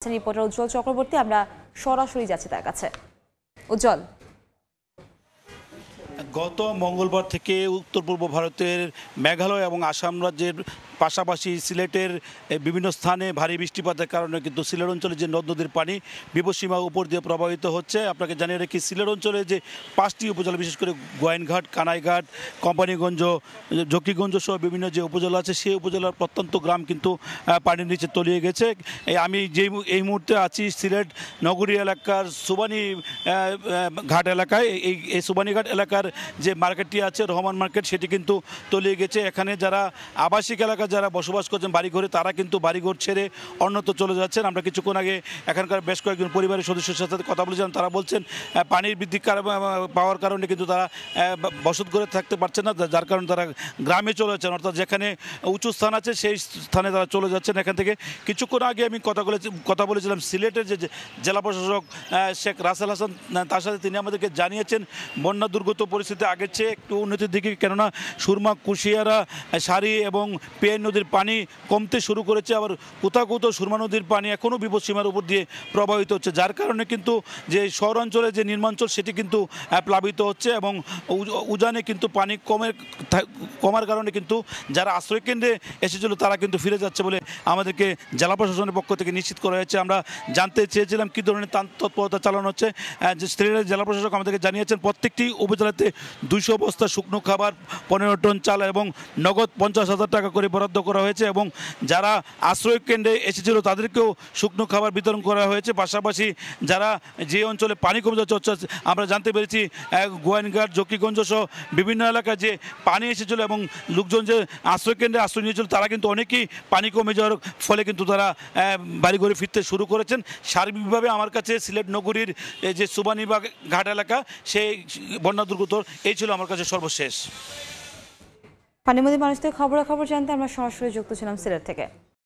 Reporter উজ্জ্বল চক্রবর্তী, আমরা সরাসরি যাচ্ছি তার কাছে। উজ্জ্বল, গত মঙ্গলবার থেকে উত্তর পূর্ব ভারতের মেঘালয় এবং আসাম রাজ্যের পাশাপাশি সিলেটের বিভিন্ন স্থানে ভারী বৃষ্টিপাতের কারণে কিন্তু সিলেট অঞ্চলে যে নদ নদীর পানি বিপদসীমা উপর দিয়ে প্রবাহিত হচ্ছে। আপনাকে জানিয়ে রাখি, সিলেট অঞ্চলে যে 5টি উপজেলা, বিশেষ করে গোয়াইনঘাট, কানাইঘাট, কোম্পানিগঞ্জ, জকিগঞ্জ সহ বিভিন্ন যে উপজেলা আছে, সেই উপজেলার প্রত্যন্ত গ্রাম কিন্তু পানির নিচে তলিয়ে গেছে। আমি এই মুহূর্তে আছি সিলেট নগরী এলাকার সুবানি ঘাট এলাকায়। এই সুবানি ঘাট এলাকার যে মার্কেটটি আছে, রহমান মার্কেট, সেটি কিন্তু তলিয়ে গেছে। এখানে যারা আবাসিক এলাকা যারা বসবাস করছেন বাড়িঘরে, তারা কিন্তু বাড়িঘর ছেড়ে অন্যত্র চলে যাচ্ছেন। আমরা কিছুক্ষণ আগে এখানকার বেশ কয়েকজন পরিবারের সদস্যের সাথে কথা বলেছিলাম। তারা বলছেন পানির বৃদ্ধি পাওয়ার কারণে কিন্তু তারা বসত করে থাকতে পারছেন না, যার কারণে তারা গ্রামে চলে যাচ্ছেন, অর্থাৎ যেখানে উঁচু স্থান আছে সেই স্থানে তারা চলে যাচ্ছেন। এখান থেকে কিছুক্ষণ আগে আমি কথা বলেছিলাম সিলেটের যে জেলা প্রশাসক শেখ রাসেল হাসান, তার সাথে তিনি আমাদেরকে জানিয়েছেন বন্যা দুর্গত পরিস্থিতি আগের চেয়ে একটু উন্নতির দিকে, কেননা সুরমা, কুশিয়ারা, সারি এবং পেয়ার নদীর পানি কমতে শুরু করেছে। আবার কোথাও কোথাও সুরমা নদীর পানি এখনও বিপদসীমার উপর দিয়ে প্রবাহিত হচ্ছে, যার কারণে কিন্তু যে শহরাঞ্চলে যে নির্মাঞ্চল সেটি কিন্তু প্লাবিত হচ্ছে এবং উজানে কিন্তু পানি কমার কারণে কিন্তু যারা আশ্রয়কেন্দ্রে এসেছিল তারা কিন্তু ফিরে যাচ্ছে বলে আমাদেরকে জেলা প্রশাসনের পক্ষ থেকে নিশ্চিত করা হয়েছে। আমরা জানতে চেয়েছিলাম কী ধরনের তৎপরতা চালানো হচ্ছে। যে সিলেটের জেলা প্রশাসক আমাদেরকে জানিয়েছেন প্রত্যেকটি উপজেলাতে 200 বস্তা শুকনো খাবার, 15 টন চাল এবং নগদ 50,000 টাকা করে বরাদ্দ করা হয়েছে এবং যারা আশ্রয় কেন্দ্রে এসেছিল তাদেরকেও শুকনো খাবার বিতরণ করা হয়েছে। পাশাপাশি যারা যে অঞ্চলে পানি কমে যাচ্ছে, আমরা জানতে পেরেছি গোয়াইনঘাট, জকিগঞ্জ সহ বিভিন্ন এলাকায় যে পানি এসেছিল এবং লোকজন যে আশ্রয় কেন্দ্রে আশ্রয় নিয়েছিল, তারা কিন্তু অনেকেই পানি কমে যাওয়ার ফলে কিন্তু তারা বাড়িঘরে ফিরতে শুরু করেছেন। সার্বিকভাবে আমার কাছে সিলেট নগরীর যে সুবানিবাগ ঘাট এলাকা, সেই বন্যা দুর্গত, এই ছিল আমার কাছে সর্বশেষ। পানির মধ্যে মানুষদের খবরাখবর জানতে আমরা সরাসরি যুক্ত ছিলাম সিলেট থেকে।